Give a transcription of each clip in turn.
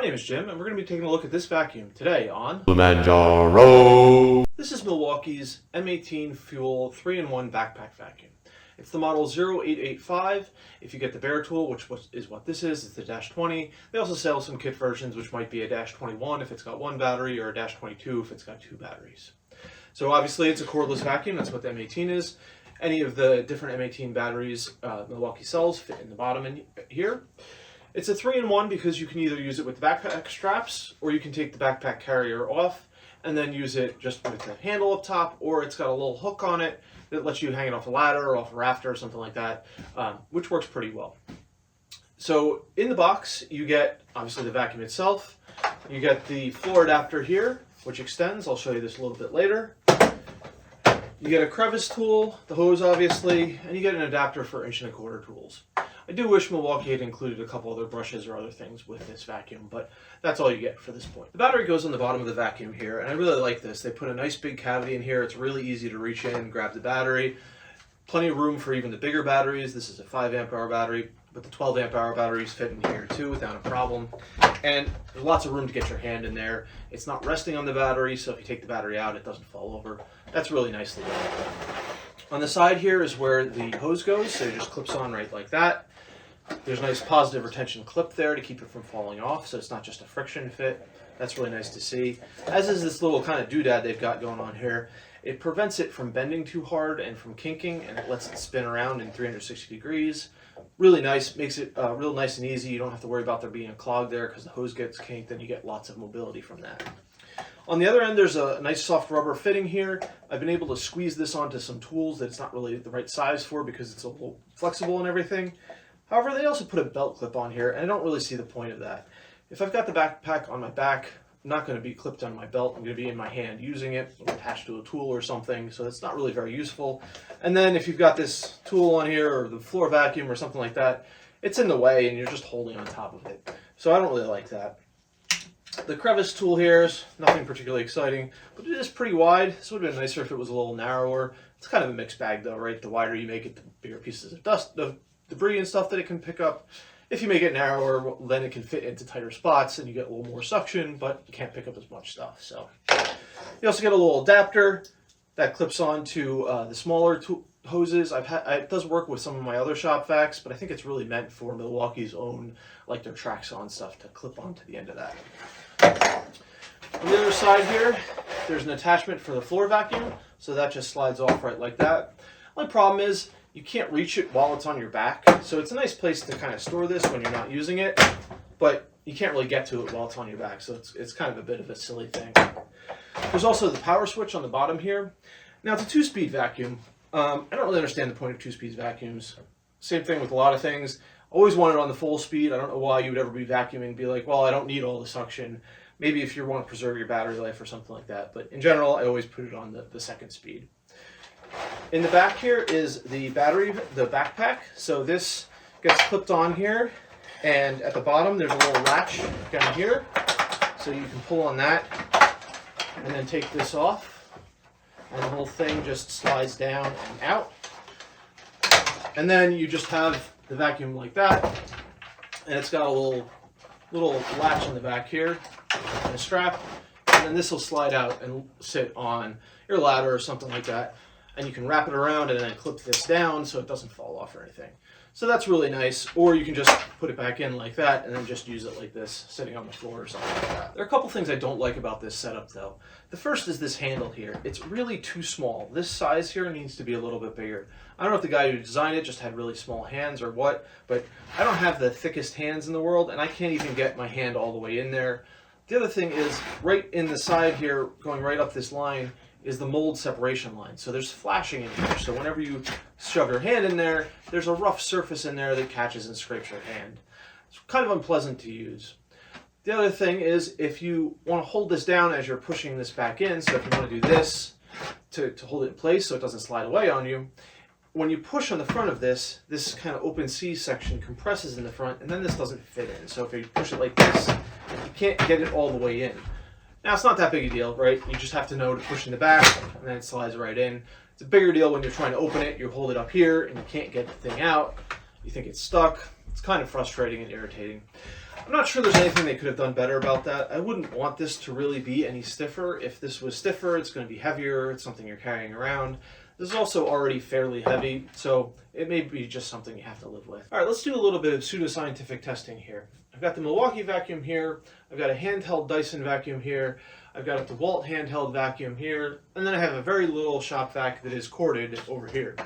My name is Jim, and we're going to be taking a look at this vacuum today on Kilimanjaro. This is Milwaukee's M18 Fuel 3-in-1 backpack vacuum. It's the model 0885. If you get the bare tool, which is what this is, it's the -20. They also sell some kit versions, which might be a -21 if it's got one battery, or a -22 if it's got two batteries. So obviously it's a cordless vacuum, that's what the M18 is. Any of the different M18 batteries Milwaukee sells fit in the bottom in here. It's a 3-in-1 because you can either use it with the backpack straps, or you can take the backpack carrier off and then use it just with the handle up top, or it's got a little hook on it that lets you hang it off a ladder or off a rafter or something like that, which works pretty well. So in the box, you get obviously the vacuum itself. You get the floor adapter here, which extends. I'll show you this a little bit later. You get a crevice tool, the hose obviously, and you get an adapter for 1¼ tools. I do wish Milwaukee had included a couple other brushes or other things with this vacuum, but that's all you get for this point. The battery goes on the bottom of the vacuum here, and I really like this. They put a nice big cavity in here. It's really easy to reach in and grab the battery. Plenty of room for even the bigger batteries. This is a 5 amp-hour battery, but the 12 amp-hour batteries fit in here too without a problem. And there's lots of room to get your hand in there. It's not resting on the battery, so if you take the battery out, it doesn't fall over. That's really nicely done. On the side here is where the hose goes, so it just clips on right like that. There's a nice positive retention clip there to keep it from falling off, so it's not just a friction fit. That's really nice to see. As is this little kind of doodad they've got going on here. It prevents it from bending too hard and from kinking, and it lets it spin around in 360 degrees. Really nice, makes it real nice and easy. You don't have to worry about there being a clog there because the hose gets kinked and you get lots of mobility from that. On the other end, there's a nice soft rubber fitting here. I've been able to squeeze this onto some tools that it's not really the right size for because it's a little flexible and everything. However, they also put a belt clip on here, and I don't really see the point of that. If I've got the backpack on my back, I'm not going to be clipped on my belt. I'm going to be in my hand using it, attached to a tool or something, so it's not really very useful. And then if you've got this tool on here, or the floor vacuum or something like that, it's in the way and you're just holding on top of it. So I don't really like that. The crevice tool here is nothing particularly exciting, but it is pretty wide. This would have been nicer if it was a little narrower. It's kind of a mixed bag though, right? The wider you make it, the bigger pieces of dust, the debris and stuff that it can pick up. If you make it narrower, well, then it can fit into tighter spots and you get a little more suction, but you can't pick up as much stuff. So you also get a little adapter that clips on to the smaller hoses. It does work with some of my other shop vacs, but I think it's really meant for Milwaukee's own, like their Traxxon stuff, to clip on to the end of that. On the other side here, there's an attachment for the floor vacuum, so that just slides off right like that. Only problem is you can't reach it while it's on your back, so it's a nice place to kind of store this when you're not using it, but you can't really get to it while it's on your back, so it's kind of a bit of a silly thing. There's also the power switch on the bottom here. Now it's a 2-speed vacuum. I don't really understand the point of 2-speed vacuums. Same thing with a lot of things. Always wanted on the full speed. I don't know why you would ever be vacuuming and be like, well, I don't need all the suction. Maybe if you want to preserve your battery life or something like that, but in general, I always put it on the second speed. In the back here is the battery, the backpack. So this gets clipped on here, and at the bottom there's a little latch down here. So you can pull on that and then take this off, and the whole thing just slides down and out. And then you just have the vacuum like that, and it's got a little latch in the back here and a strap, and then this will slide out and sit on your ladder or something like that. And you can wrap it around and then clip this down so it doesn't fall off or anything. So that's really nice. Or you can just put it back in like that and then just use it like this, sitting on the floor or something like that. There are a couple things I don't like about this setup though. The first is this handle here. It's really too small. This size here needs to be a little bit bigger. I don't know if the guy who designed it just had really small hands or what, but I don't have the thickest hands in the world, and I can't even get my hand all the way in there. The other thing is, right in the side here, going right up this line, is the mold separation line. So there's flashing in here. So whenever you shove your hand in there, there's a rough surface in there that catches and scrapes your hand. It's kind of unpleasant to use. The other thing is, if you want to hold this down as you're pushing this back in, so if you want to do this to hold it in place so it doesn't slide away on you, when you push on the front of this kind of open C section compresses in the front, and then this doesn't fit in. So if you push it like this, you can't get it all the way in. Now, it's not that big a deal, right? You just have to know to push in the back, and then it slides right in. It's a bigger deal when you're trying to open it. You hold it up here, and you can't get the thing out. You think it's stuck. It's kind of frustrating and irritating. I'm not sure there's anything they could have done better about that. I wouldn't want this to really be any stiffer. If this was stiffer, it's going to be heavier. It's something you're carrying around. This is also already fairly heavy, so it may be just something you have to live with. All right, let's do a little bit of pseudoscientific testing here. I've got the Milwaukee vacuum here. I've got a handheld Dyson vacuum here. I've got a DeWalt handheld vacuum here. And then I have a very little shop vac that is corded over here.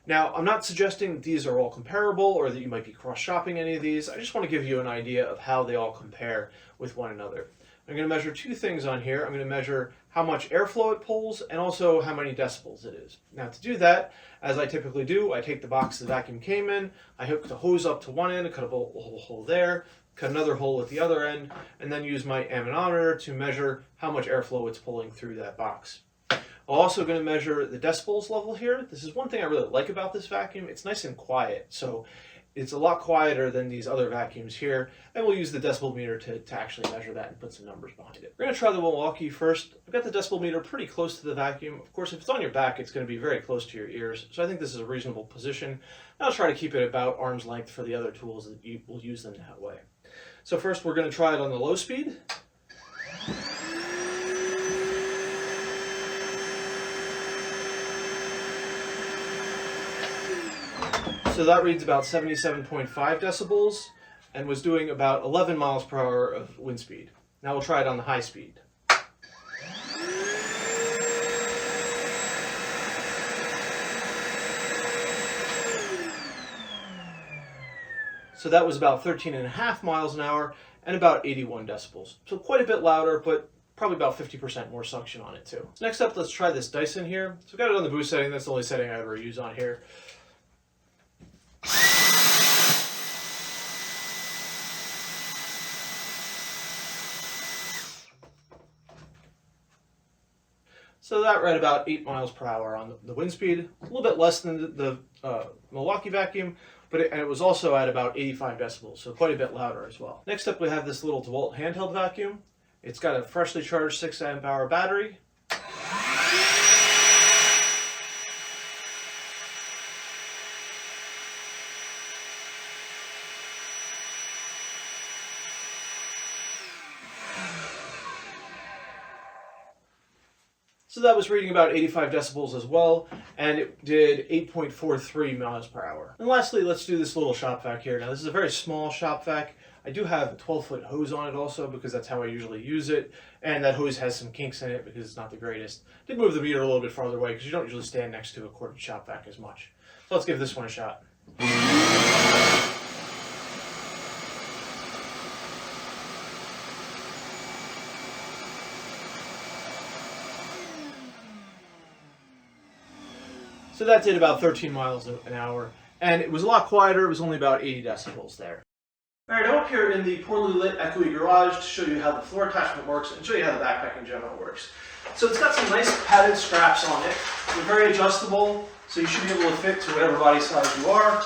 Now, I'm not suggesting that these are all comparable or that you might be cross-shopping any of these. I just want to give you an idea of how they all compare with one another. I'm going to measure two things on here. I'm going to measure how much airflow it pulls and also how many decibels it is. Now, to do that, as I typically do, I take the box the vacuum came in, I hook the hose up to one end, I cut a hole there, cut another hole at the other end, and then use my ammonometer to measure how much airflow it's pulling through that box. I'm also going to measure the decibels level here. This is one thing I really like about this vacuum. It's nice and quiet, so it's a lot quieter than these other vacuums here, and we'll use the decibel meter to actually measure that and put some numbers behind it. We're going to try the Milwaukee first. I've got the decibel meter pretty close to the vacuum. Of course, if it's on your back, it's going to be very close to your ears, so I think this is a reasonable position. I'll try to keep it about arm's length for the other tools that you will use them that way. So first, we're going to try it on the low speed. So that reads about 77.5 decibels and was doing about 11 miles per hour of wind speed. Now we'll try it on the high speed. So that was about 13.5 miles an hour and about 81 decibels. So quite a bit louder, but probably about 50% more suction on it too. So next up, let's try this Dyson here. So I've got it on the boost setting. That's the only setting I ever use on here. So that read about 8 miles per hour on the wind speed, a little bit less than the Milwaukee vacuum, but it was also at about 85 decibels, so quite a bit louder as well. Next up, we have this little DeWalt handheld vacuum. It's got a freshly charged 6 amp hour battery. So that was reading about 85 decibels as well, and it did 8.43 miles per hour. And lastly, let's do this little shop vac here. Now, this is a very small shop vac. I do have a 12-foot hose on it also because that's how I usually use it, and that hose has some kinks in it because it's not the greatest. Did move the meter a little bit farther away because you don't usually stand next to a corded shop vac as much. So let's give this one a shot. So that did about 13 miles an hour, and it was a lot quieter. It was only about 80 decibels there. All right, I'm up here in the poorly lit, echoey garage to show you how the floor attachment works and show you how the backpack in general works. So it's got some nice padded straps on it. They're very adjustable, so you should be able to fit to whatever body size you are.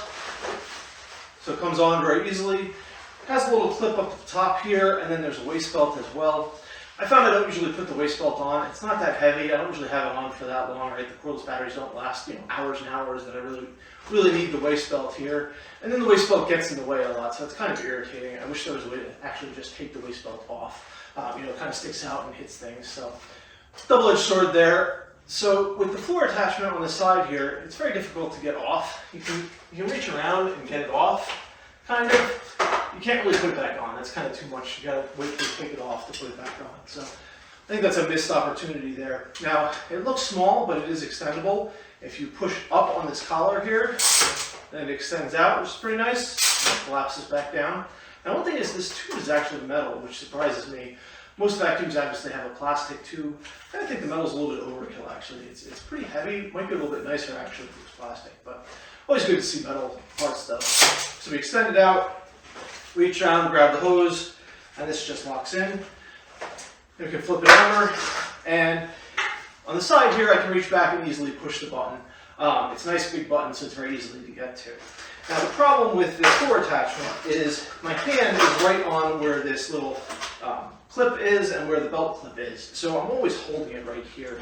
So it comes on very easily. It has a little clip up at the top here, and then there's a waist belt as well. I found I don't usually put the waist belt on. It's not that heavy. I don't usually have it on for that long, right? The cordless batteries don't last, hours and hours that I really need the waist belt here. And then the waist belt gets in the way a lot, so it's kind of irritating. I wish there was a way to actually just take the waist belt off. It kind of sticks out and hits things. So double-edged sword there. So with the floor attachment on the side here, it's very difficult to get off. You can reach around and get it off, kind of. You can't really put it back on. That's kind of too much. You gotta wait to take it off to put it back on. So I think that's a missed opportunity there. Now, it looks small, but it is extendable. If you push up on this collar here, then it extends out, which is pretty nice. And it collapses back down. Now, one thing is this tube is actually metal, which surprises me. Most vacuums obviously have a plastic tube. I think the metal's a little bit overkill, actually. It's pretty heavy. It might be a little bit nicer, actually, if it was plastic. But always good to see metal parts, though. So we extend it out. Reach around, grab the hose, and this just locks in. Then we can flip it over, and on the side here I can reach back and easily push the button. It's a nice big button, so it's very easy to get to. Now the problem with this floor attachment is my hand is right on where this little clip is and where the belt clip is. So I'm always holding it right here.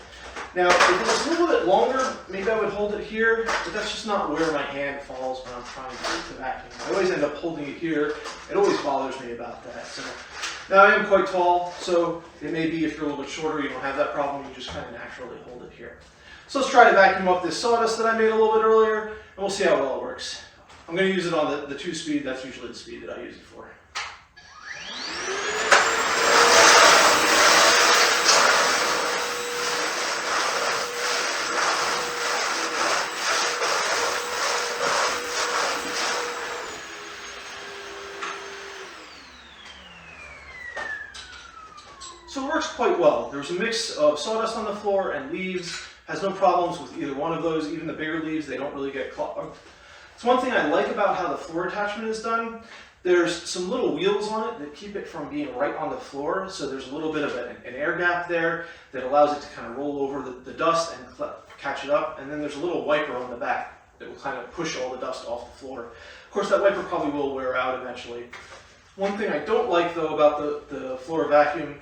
Now, if it was a little bit longer, maybe I would hold it here, but that's just not where my hand falls when I'm trying to vacuum. I always end up holding it here. It always bothers me about that. So now I am quite tall, so it may be if you're a little bit shorter, you don't have that problem, you just kind of naturally hold it here. So let's try to vacuum up this sawdust that I made a little bit earlier, and we'll see how well it works. I'm going to use it on the 2-speed. That's usually the speed that I use it for. So it works quite well. There's a mix of sawdust on the floor and leaves. Has no problems with either one of those. Even the bigger leaves, they don't really get clogged. It's one thing I like about how the floor attachment is done. There's some little wheels on it that keep it from being right on the floor. So there's a little bit of an air gap there that allows it to kind of roll over the dust and catch it up. And then there's a little wiper on the back that will kind of push all the dust off the floor. Of course, that wiper probably will wear out eventually. One thing I don't like though about the floor vacuum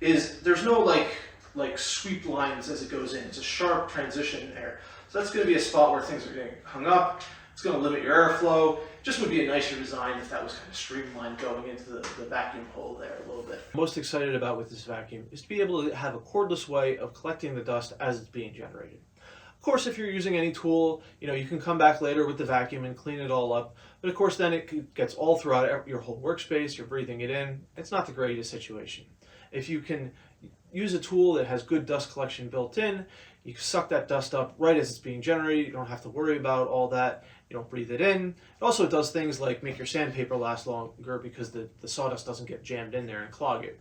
is there's no like sweep lines as it goes in. It's a sharp transition there. So that's going to be a spot where things are getting hung up. It's going to limit your airflow. It just would be a nicer design if that was kind of streamlined going into the vacuum hole there a little bit. Most excited about with this vacuum is to be able to have a cordless way of collecting the dust as it's being generated. Of course, if you're using any tool, you can come back later with the vacuum and clean it all up. But of course, then it gets all throughout your whole workspace. You're breathing it in. It's not the greatest situation. If you can use a tool that has good dust collection built in, you can suck that dust up right as it's being generated. You don't have to worry about all that. You don't breathe it in. It also does things like make your sandpaper last longer because the sawdust doesn't get jammed in there and clog it.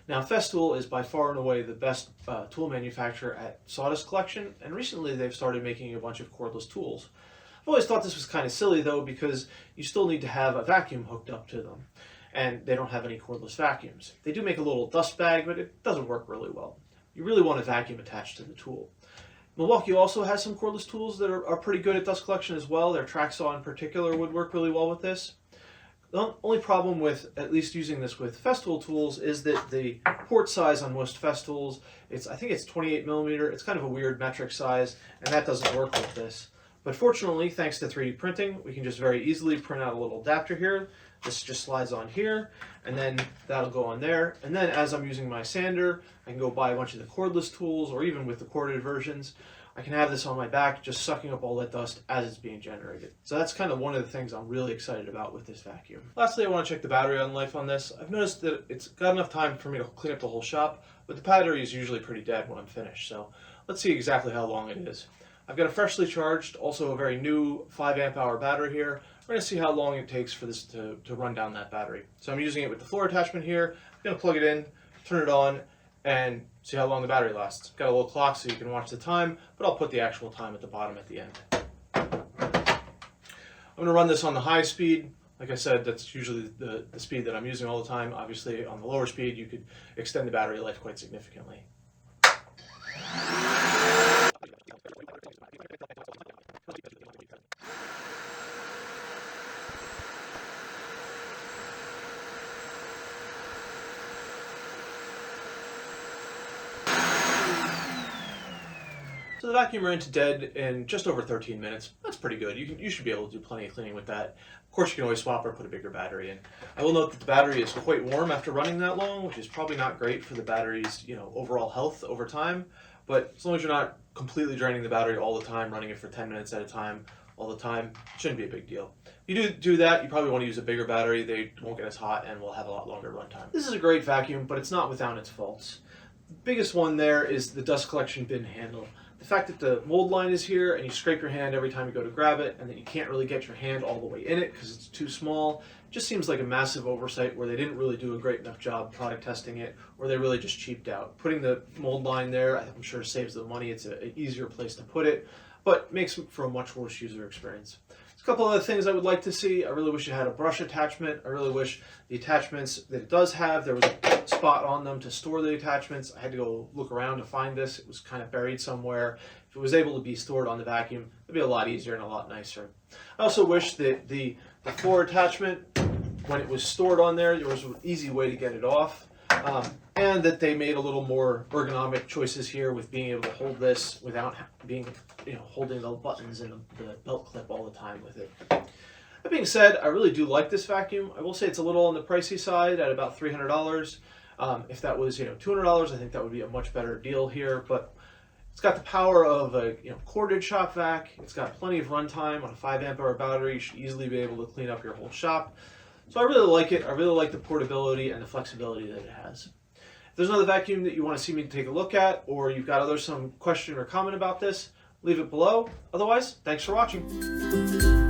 Now, Festool is by far and away the best tool manufacturer at sawdust collection, and recently they've started making a bunch of cordless tools. I've always thought this was kind of silly though, because you still need to have a vacuum hooked up to them, and they don't have any cordless vacuums. They do make a little dust bag, but it doesn't work really well. You really want a vacuum attached to the tool. Milwaukee also has some cordless tools that are pretty good at dust collection as well. Their track saw in particular would work really well with this. The only problem with at least using this with Festool tools is that the port size on most Festools, I think it's 28 millimeter. It's kind of a weird metric size, and that doesn't work with this. But fortunately, thanks to 3D printing, we can just very easily print out a little adapter here. This just slides on here, and then that'll go on there. And then as I'm using my sander, I can go buy a bunch of the cordless tools, or even with the corded versions, I can have this on my back, just sucking up all that dust as it's being generated. So that's kind of one of the things I'm really excited about with this vacuum. Lastly, I want to check the battery on life on this. I've noticed that it's got enough time for me to clean up the whole shop, but the battery is usually pretty dead when I'm finished. So let's see exactly how long it is. I've got a freshly charged, also a very new 5 amp hour battery here. We're going to see how long it takes for this to run down that battery. So I'm using it with the floor attachment here. I'm going to plug it in, turn it on, and see how long the battery lasts. Got a little clock so you can watch the time, but I'll put the actual time at the bottom at the end. I'm going to run this on the high speed. Like I said, that's usually the speed that I'm using all the time. Obviously, on the lower speed, you could extend the battery life quite significantly. So the vacuum ran to dead in just over 13 minutes. That's pretty good. You should be able to do plenty of cleaning with that. Of course, you can always swap or put a bigger battery in. I will note that the battery is quite warm after running that long, which is probably not great for the battery's overall health over time. But as long as you're not completely draining the battery all the time, running it for 10 minutes at a time, all the time, it shouldn't be a big deal. If you do that, you probably want to use a bigger battery. They won't get as hot and will have a lot longer runtime. This is a great vacuum, but it's not without its faults. The biggest one there is the dust collection bin handle. The fact that the mold line is here and you scrape your hand every time you go to grab it, and that you can't really get your hand all the way in it because it's too small, just seems like a massive oversight where they didn't really do a great enough job product testing it, or they really just cheaped out. Putting the mold line there, I'm sure saves the money. It's an easier place to put it, but makes for a much worse user experience. There's a couple other things I would like to see. I really wish it had a brush attachment. I really wish the attachments that it does have, there was a spot on them to store the attachments. I had to go look around to find this. It was kind of buried somewhere. If it was able to be stored on the vacuum, it'd be a lot easier and a lot nicer. I also wish that the floor attachment, when it was stored on there was an easy way to get it off. And that they made a little more ergonomic choices here with being able to hold this without being, holding the buttons and the belt clip all the time with it. That being said, I really do like this vacuum. I will say it's a little on the pricey side at about $300. If that was, $200, I think that would be a much better deal here. But it's got the power of a corded shop vac. It's got plenty of runtime on a 5 amp hour battery. You should easily be able to clean up your whole shop. So I really like it. I really like the portability and the flexibility that it has. If there's another vacuum that you want to see me take a look at, or you've got some question or comment about this, leave it below. Otherwise, thanks for watching.